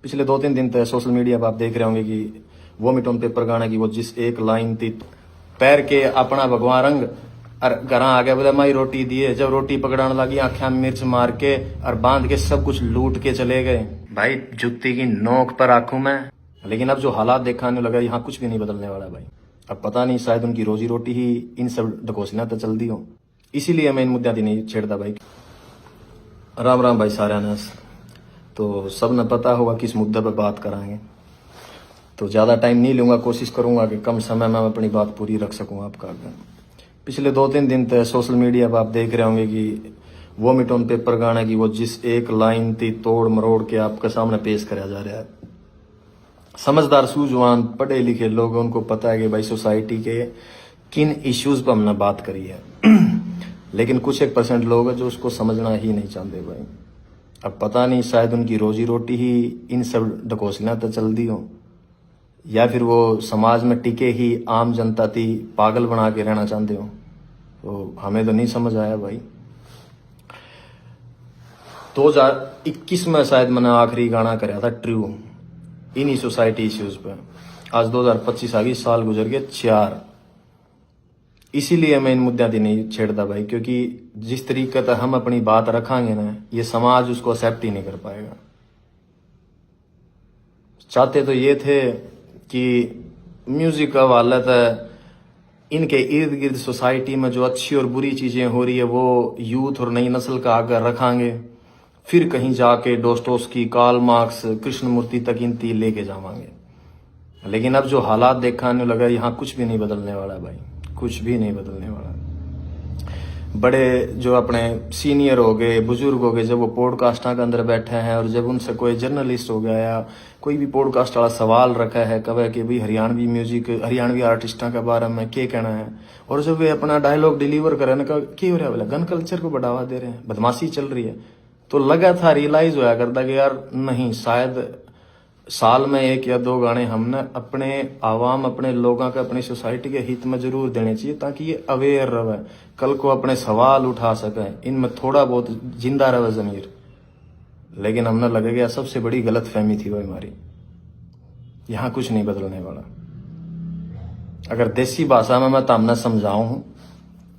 पिछले 2-3 दिन तक सोशल मीडिया पर आप देख रहे होंगे कि वोमिट ऑन पेपर गाना की वो जिस एक लाइन थी, पैर के अपना भगवान रंग और घर आ गया बोले माई रोटी दिए। जब रोटी पकड़ाने लगी आंखें में मिर्च मार के और बांध के सब कुछ लूट के चले गए। भाई जुत्ती की नोक पर आंखों में। लेकिन अब जो हालात देखने लगा यहाँ कुछ भी नहीं बदलने वाला भाई। अब पता नहीं शायद उनकी रोजी रोटी ही इन सब ढकोसना तो चलती हो, इसीलिए मैं इन मुद्दों की नहीं छेड़ता भाई। राम राम भाई सारे ने। तो सब ने पता होगा किस मुद्दे पर बात कराएंगे, तो ज़्यादा टाइम नहीं लूँगा, कोशिश करूँगा कि कम समय में अपनी बात पूरी रख सकूँ आपका। पिछले 2-3 दिन तक सोशल मीडिया पर आप देख रहे होंगे कि वोमिट ऑन पेपर गाने की वो जिस एक लाइन थी तोड़ मरोड़ के आपके सामने पेश कराया जा रहा है। समझदार सूझवान पढ़े लिखे लोग, उनको पता है कि भाई सोसाइटी के किन इश्यूज़ पर हमने बात करी है लेकिन कुछ 1% लोग हैं जो उसको समझना ही नहीं चाहते भाई। अब पता नहीं शायद उनकी रोजी रोटी ही इन सब ढकोसना तो चलती हो, या फिर वो समाज में टिके ही आम जनता थी पागल बना के रहना चाहते हो। तो हमें तो नहीं समझ आया भाई। 2021 में शायद मैंने आखिरी गाना कराया था ट्रू इन्हीं सोसाइटी इश्यूज पे। आज 2025 आ गई, साल गुजर गए 4। इसीलिए मैं इन मुद्दों की नहीं छेड़ता भाई, क्योंकि जिस तरीके से हम अपनी बात रखांगे ना, ये समाज उसको एक्सेप्ट ही नहीं कर पाएगा। चाहते तो ये थे कि म्यूजिक का वाला था इनके इर्द गिर्द सोसाइटी में जो अच्छी और बुरी चीजें हो रही है वो यूथ और नई नस्ल का आगे रखांगे, फिर कहीं जाके डोस्टोव्स्की, कार्ल मार्क्स, कृष्णमूर्ति तक इनती लेके जावांगे। लेकिन अब जो हालात देखने लगा यहाँ कुछ भी नहीं बदलने वाला भाई, कुछ भी नहीं बदलने वाला। बड़े जो अपने सीनियर हो गए, बुजुर्ग हो गए, जब वो पॉडकास्टा के अंदर बैठे हैं और जब उनसे कोई जर्नलिस्ट हो गया या कोई भी पॉडकास्ट वाला सवाल रखा है कवे कि भाई हरियाणवी म्यूजिक, हरियाणवी आर्टिस्टा के बारे में क्या कहना है, और जब वे अपना डायलॉग डिलीवर करे ना, क्या हो रहा है बोला गन कल्चर को बढ़ावा दे रहे हैं, बदमाशी चल रही है, तो लगा था रियलाइज होया करता कि यार नहीं, शायद साल में 1 या 2 गाने हमने अपने आवाम, अपने लोगों के, अपनी सोसाइटी के हित में जरूर देने चाहिए, ताकि ये अवेयर रहे, कल को अपने सवाल उठा सके, इनमें थोड़ा बहुत जिंदा रहे जमीर। लेकिन हमने लगे गया सबसे बड़ी गलत फहमी थी वो हमारी। यहाँ कुछ नहीं बदलने वाला। अगर देसी भाषा में मैं तो हमने समझाऊं,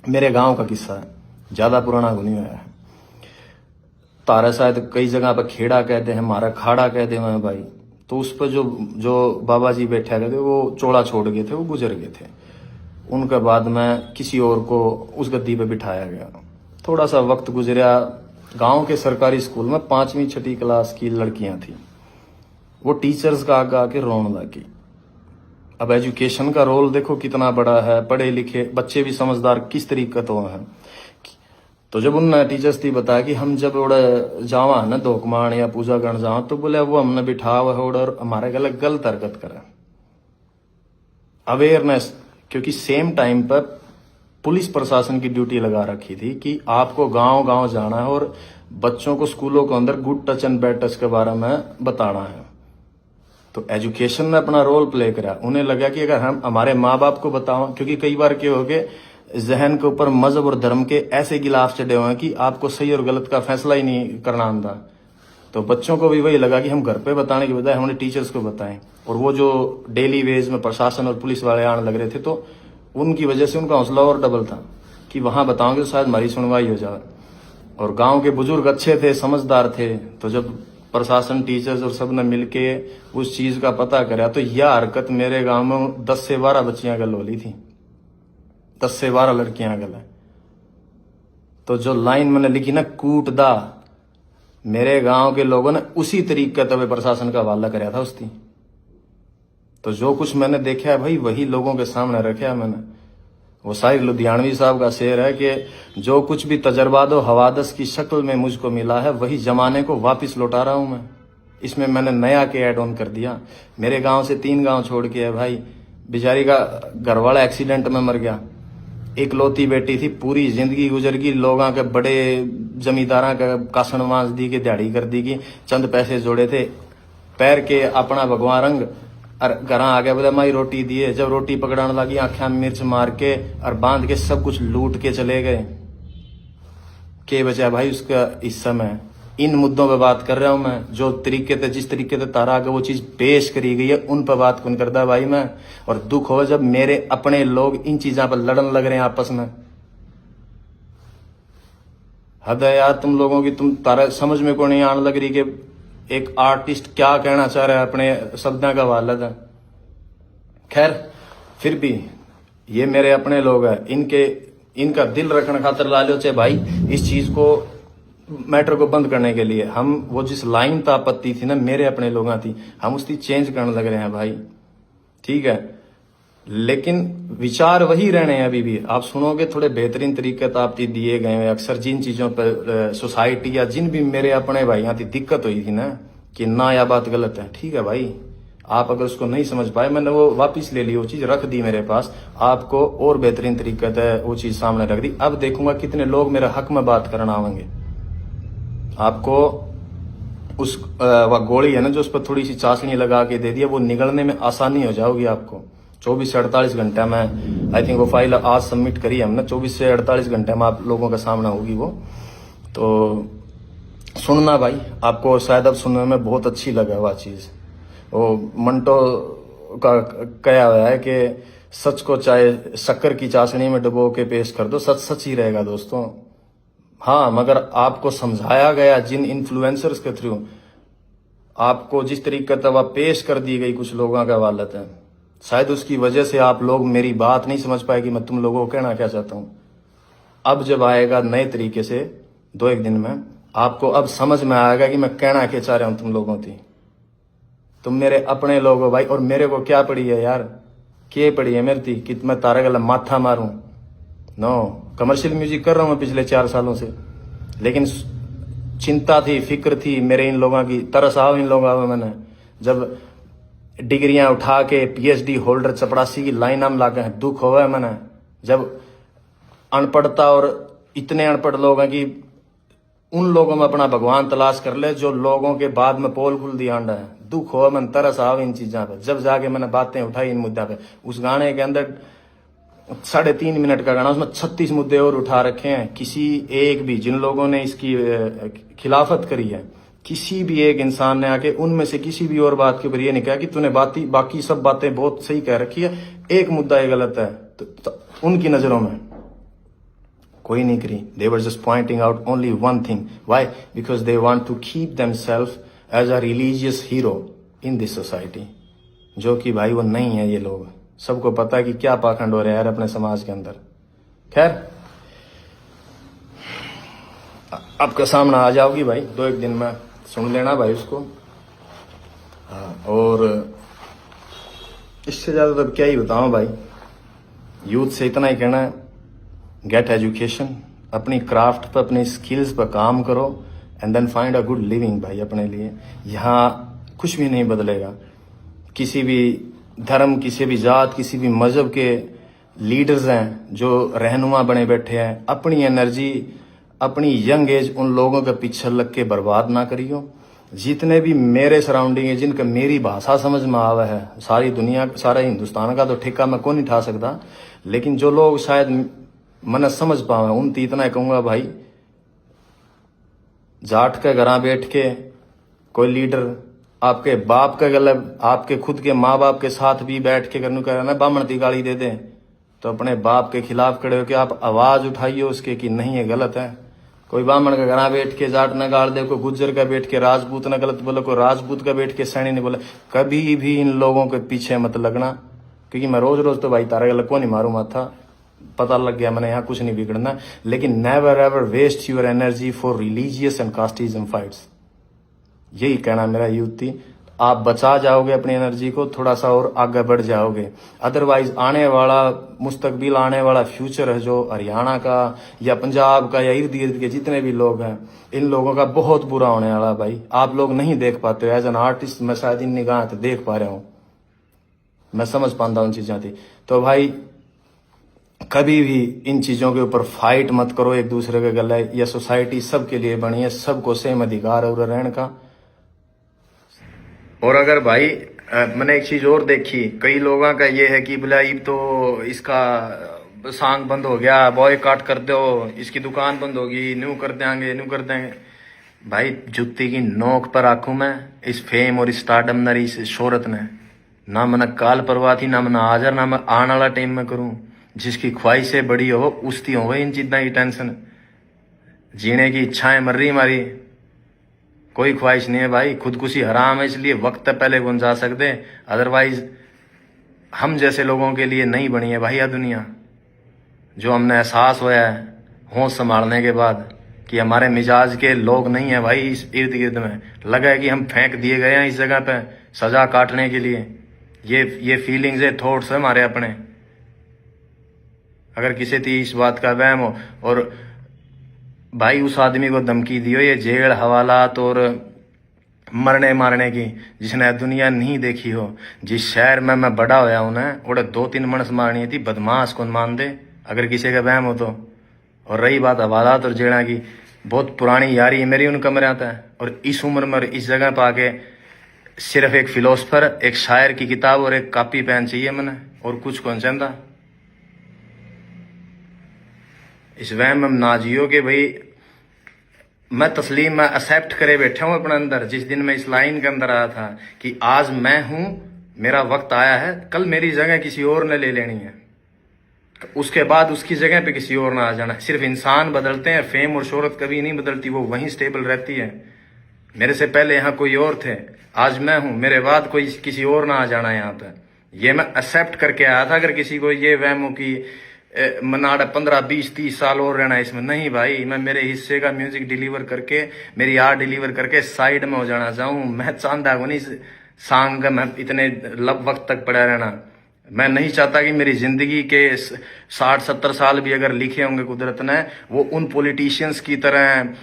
मेरे गांव का किस्सा है, ज्यादा पुराना नहीं हुआ है। तारा शायद कई जगह पर खेड़ा कहते हैं, हमारा खाड़ा कहते हैं भाई। तो उस पर जो बाबा जी बैठे गए थे वो चोला छोड़ गए थे, वो गुजर गए थे। उनके बाद में किसी और को उस गद्दी पे बिठाया गया। थोड़ा सा वक्त गुजरा, गांव के सरकारी स्कूल में 5वीं 6ठी क्लास की लड़कियां थी, वो टीचर्स का आगे आके रोने लगी। अब एजुकेशन का रोल देखो कितना बड़ा है, पढ़े लिखे बच्चे भी समझदार किस तरीके तो हैं। तो जब उन टीचर्स थी बताया कि हम जब उड़े जावा ना धोकमान या पूजा करने जावा, तो बोले वो हमने बिठा हुआ और हमारे गले गलत हरकत करे। अवेयरनेस, क्योंकि सेम टाइम पर पुलिस प्रशासन की ड्यूटी लगा रखी थी कि आपको गांव गांव जाना है और बच्चों को स्कूलों के अंदर good touch and bad touch के बारे में बताना है। तो एजुकेशन ने अपना रोल प्ले करा। उन्हें लगा कि अगर हम हमारे माँ बाप को बताओ, क्योंकि कई बार क्या हो गए जहन के ऊपर मजहब और धर्म के ऐसे गिलाफ चढ़े हुए हैं कि आपको सही और गलत का फैसला ही नहीं करना आता। तो बच्चों को भी वही लगा कि हम घर पे बताने की बजाय हमने टीचर्स को बताएं। और वो जो डेली वेज में प्रशासन और पुलिस वाले आने लग रहे थे, तो उनकी वजह से उनका हौसला और डबल था कि वहां बताओगे तो शायद हमारी सुनवाई हो जाए। और गाँव के बुजुर्ग अच्छे थे, समझदार थे, तो जब प्रशासन, टीचर्स और सब ने मिलके उस चीज का पता करा, तो यह हरकत मेरे गाँव में 10 से 12 बच्चियां गल होली थी, 10 से 12 लड़कियां गल है। तो जो लाइन मैंने लिखी ना, कूट दा, मेरे गांव के लोगों ने उसी तरीके तब प्रशासन का हवाला कराया था उसकी। तो जो कुछ मैंने देखा है भाई वही लोगों के सामने रखा है मैंने। वो शायर लुधियानवी साहब का शेर है कि जो कुछ भी तजर्बा दो हवादस की शक्ल में मुझको मिला है, वही जमाने को वापस लौटा रहा हूं मैं। इसमें मैंने नया के ऐड ऑन कर दिया। मेरे गांव से 3 गांव छोड़ के है भाई, बेचारी का घरवाला एक्सीडेंट में मर गया, इकलौती बेटी थी, पूरी जिंदगी गुजर गई, लोगों के बड़े जमींदारा का कासन मांस दी के दिहाड़ी कर दी की, चंद पैसे जोड़े थे, पैर के अपना भगवान रंग और घर आ गया बोले माई रोटी दिए। जब रोटी पकड़ाने लगी आंखें में मिर्च मार के और बांध के सब कुछ लूट के चले गए। के बचा भाई उसका इस समय। इन मुद्दों पे बात कर रहा हूं मैं, जो तरीके से जिस तरीके से तारा आगे वो चीज पेश करी गई है उन पर बात कौन करता है भाई मैं। और दुख हो जब मेरे अपने लोग इन चीजों पर लड़न लग रहे हैं आपस में। हद है यार तुम लोगों की, तुम तारा समझ में को नहीं आने लग रही कि एक आर्टिस्ट क्या कहना चाह रहा है अपने शब्दों का वालद है। खैर फिर भी ये मेरे अपने लोग हैं, इनका दिल रखने खातर ला लो चाहे भाई इस चीज को मैटर को बंद करने के लिए। हम वो जिस लाइन तो आपत्ति थी ना मेरे अपने लोगों थी, हम उसकी चेंज करने लग रहे हैं भाई, ठीक है। लेकिन विचार वही रहने हैं अभी भी। आप सुनोगे थोड़े बेहतरीन तरीके तो आप दिए गए हैं। अक्सर जिन चीजों पर सोसाइटी या जिन भी मेरे अपने भाइयों की दिक्कत हुई थी ना कि ना यह बात गलत है, ठीक है भाई, आप अगर उसको नहीं समझ पाए मैंने वो वापस ले ली, वो चीज रख दी मेरे पास, आपको और बेहतरीन तरीके से वो चीज सामने रख दी। अब देखूंगा कितने लोग मेरे हक में बात करना आवेंगे। आपको उस वह गोली है ना जो उस पर थोड़ी सी चाशनी लगा के दे दिया, वो निगलने में आसानी हो जाओगी आपको। 24 से 48 घंटे में आई थिंक वो फाइल आज सबमिट करी हमने, 24 से 48 घंटे में आप लोगों का सामना होगी वो। तो सुनना भाई, आपको शायद अब सुनने में बहुत अच्छी लगे वह चीज। वो मंटो का कहा हुआ है कि सच को चाहे शक्कर की चाशनी में डुबो के पेश कर दो, सच सच ही रहेगा दोस्तों। हाँ, मगर आपको समझाया गया जिन इन्फ्लुएंसर्स के थ्रू, आपको जिस तरीके से वह पेश कर दी गई कुछ लोगों का वालत है, शायद उसकी वजह से आप लोग मेरी बात नहीं समझ पाए कि मैं तुम लोगों को कहना क्या चाहता हूं। अब जब आएगा नए तरीके से 2-1 दिन में, आपको अब समझ में आएगा कि मैं कहना क्या चाह रहा हूं तुम लोगों की। तुम मेरे अपने लोग हो भाई, और मेरे को क्या पड़ी है यार, क्या पड़ी है मेरी थी कि मैं तारा गला माथा मारूं। नो, कमर्शियल म्यूजिक कर रहा हूं मैं पिछले 4 सालों से, लेकिन चिंता थी, फिक्र थी मेरे इन लोगों की, तरस आओ इन लोगों में। मैंने जब डिग्रियां उठा के पीएचडी होल्डर चपड़ासी की लाइन में लागे हैं, दुख हुआ है मैंने। जब अनपढ़ता और इतने अनपढ़ लोग हैं कि उन लोगों में अपना भगवान तलाश कर ले जो लोगों के बाद में पोल खुल दिया अंडा है, दुख हो मन, तरस आओ इन चीजों पे। जब जाके मैंने बातें उठाई इन मुद्दा पे, उस गाने के अंदर 3.5 मिनट का गाना, उसमें 36 मुद्दे और उठा रखे हैं। किसी एक भी जिन लोगों ने इसकी खिलाफत करी है, किसी भी एक इंसान ने आके उनमें से किसी भी और बात के ऊपर ये नहीं कहा कि तूने बाकी सब बातें बहुत सही कह रखी है, एक मुद्दा ये गलत है, तो उनकी नजरों में कोई नहीं करी। They were just pointing out only one thing. Why? Because they want to keep themselves as a religious hero in this society. जो कि भाई वो नहीं है ये लोग। सबको पता है कि क्या पाखंड हो रहा है यार अपने समाज के अंदर। खैर, आपका सामना आ जाओगी भाई 2-1 दिन में, सुन लेना भाई उसको। और इससे ज्यादा तो क्या ही बताऊं भाई, यूथ से इतना ही कहना है, गेट एजुकेशन, अपनी क्राफ्ट पर, अपनी स्किल्स पर काम करो, and then find a good living भाई अपने लिए। यहाँ कुछ भी नहीं बदलेगा। किसी भी धर्म, किसी भी जात, किसी भी मजहब के लीडर्स हैं जो रहनुमा बने बैठे हैं, अपनी एनर्जी, अपनी यंग एज उन लोगों के पीछे लग के बर्बाद ना करियो। जितने भी मेरे सराउंडिंग है, जिनका मेरी भाषा समझ में आवा है, सारी दुनिया, सारा हिंदुस्तान का तो ठेका मैं कौन नहीं उठा सकता, लेकिन जो लोग शायद मन समझ पावे उन इतना कहूंगा भाई, जाट के घर बैठ के कोई लीडर आपके बाप के गलत, आपके खुद के माँ बाप के साथ भी बैठ के करने का ना बामण की गाली दे दे, तो अपने बाप के खिलाफ खड़े होकर आप आवाज उठाइए उसके कि नहीं ये गलत है। कोई ब्राह्मण का घर बैठ के जाट न गाड़ दे, कोई गुज्जर का बैठ के राजपूत न गलत बोले, कोई राजपूत का बैठ के सैनी ने बोले। कभी भी इन लोगों के पीछे मत लगना, क्योंकि मैं रोज रोज तो भाई तारा गलत को नहीं मारू माथा, पता लग गया मैंने यहाँ कुछ नहीं बिगड़ना। लेकिन never ever waste your energy for religious and casteism fights. यही कहना मेरा यूथ थी। आप बचा जाओगे अपनी एनर्जी को, थोड़ा सा और आगे बढ़ जाओगे। अदरवाइज आने वाला मुस्तकबिल, आने वाला फ्यूचर है जो हरियाणा का या पंजाब का या इर्द गिर्द के जितने भी लोग हैं, इन लोगों का बहुत बुरा होने वाला भाई। आप लोग नहीं देख पाते हो। एज एन आर्टिस्ट मैं शायद इन निगाह से देख पा रहा हूँ, मैं समझ पाता हूँ चीजें थी। तो भाई कभी भी इन चीजों के ऊपर फाइट मत करो एक दूसरे के गले। यह सोसाइटी सबके लिए बनी है, सबको सेम अधिकार है रहने का। और अगर भाई मैंने एक चीज और देखी, कई लोगों का ये है कि बोला ये तो इसका सॉन्ग बंद हो गया, बॉयकॉट कर दो, इसकी दुकान बंद होगी, न्यू कर देंगे, न्यू कर देंगे। भाई जुत्ती की नोक पर आंखू मैं इस फेम और इस स्टारडम न इस शोहरत ने ना मना काल परवाह थी ना मना हाजर ना मैं आने वाला टाइम में करूं। जिसकी ख्वाहिशें बड़ी हो उसकी हो इन चीज़ों की टेंशन। जीने की इच्छाएं मर रही हमारी, कोई ख्वाहिश नहीं है भाई। खुदकुशी हराम है, इसलिए वक्त पहले कौन जा सकते, अदरवाइज हम जैसे लोगों के लिए नहीं बनी है भाई यह दुनिया। जो हमने एहसास होया है होश संभालने के बाद कि हमारे मिजाज के लोग नहीं है भाई इस इर्द गिर्द में। लगा है कि हम फेंक दिए गए हैं इस जगह पे सजा काटने के लिए। ये फीलिंग्स है, थॉट्स है हमारे अपने। अगर किसी थी इस बात का वहम हो और भाई उस आदमी को धमकी दियो ये जेल हवालात और मरने मारने की, जिसने दुनिया नहीं देखी हो। जिस शहर में मैं बड़ा होया हूं ना उड़े 2-3 मनस मारनी थी, बदमाश कौन मान दे अगर किसी का वहम हो तो। और रही बात हवालात और जेड़ा की, बहुत पुरानी यारी है मेरी उन कमरे आता है। और इस उम्र में इस जगह पर आके सिर्फ एक फिलोसफर, एक शायर की किताब और एक कॉपी पेन चाहिए मैंने, और कुछ कौन चाहता। इस वहम में ना जियो कि भाई मैं तस्लीम में एक्सेप्ट करे बैठा हूं अपने अंदर। जिस दिन मैं इस लाइन के अंदर आया था कि आज मैं हूं, मेरा वक्त आया है, कल मेरी जगह किसी और ने ले लेनी है, उसके बाद उसकी जगह पे किसी और ना आ जाना। सिर्फ इंसान बदलते हैं, फेम और शोहरत कभी नहीं बदलती, वो वहीं स्टेबल रहती है। मेरे से पहले यहाँ कोई और थे, आज मैं हूं, मेरे बाद कोई किसी और ना आ जाना यहाँ पे। ये मैं एक्सेप्ट करके आया था। अगर किसी को ये वहम हो कि मनाड़ा 15-20-30 साल और रहना इसमें, नहीं भाई। मैं मेरे हिस्से का म्यूजिक डिलीवर करके, मेरी आर्ट डिलीवर करके साइड में हो जाना चाहूँ। मैं चाहता हूँ नहीं सांग का मैं इतने वक्त तक पड़ा रहना। मैं नहीं चाहता कि मेरी जिंदगी के 60-70 साल भी अगर लिखे होंगे कुदरत ने, वो उन पॉलिटिशियंस की तरह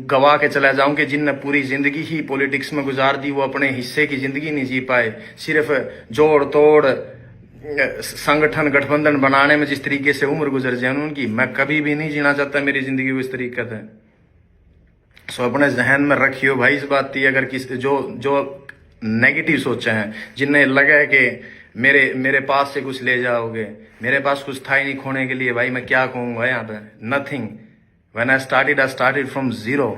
गवा के चला जाऊं कि जिनने पूरी जिंदगी ही पॉलिटिक्स में गुजार दी, वो अपने हिस्से की जिंदगी नहीं जी पाए। सिर्फ जोड़ तोड़ संगठन गठबंधन बनाने में जिस तरीके से उम्र गुजर जाए उनकी, मैं कभी भी नहीं जीना चाहता मेरी जिंदगी को इस तरीके से। सो अपने जहन में रखियो भाई इस बात की। अगर किस जो नेगेटिव सोचे हैं, जिन्हें लगा है कि मेरे पास से कुछ ले जाओगे, मेरे पास कुछ था ही नहीं खोने के लिए, भाई मैं क्या कहूंगा यहाँ पे, nothing. When I started from zero.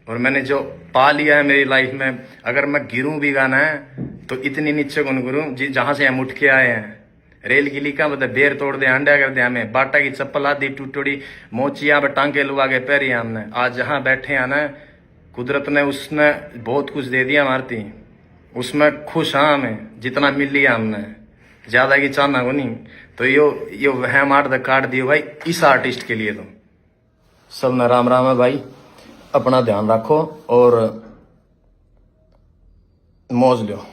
और मैंने जो पा लिया है मेरी लाइफ में, अगर मैं गिरूं भी गाना है तो इतनी नीचे कौन गिरूं जहां से हम उठ के आए हैं। रेल की लीका मतलब बेर तोड़ दे, अंडा कर दे हमें, बाटा की चप्पल आदि टूटोड़ी मोचिया पे टांके लुआ के पैरी हमने। आज जहां बैठे हैं ना, कुदरत ने उसने बहुत कुछ दे दिया मारती, उसमें खुश हाँ हमें जितना मिल लिया हमने, ज्यादा की चाहना को नहीं। तो यो वहम आर्ट द काट दियो भाई इस आर्टिस्ट के लिए। तो सब न राम राम है भाई, अपना ध्यान रखो और मौज लो।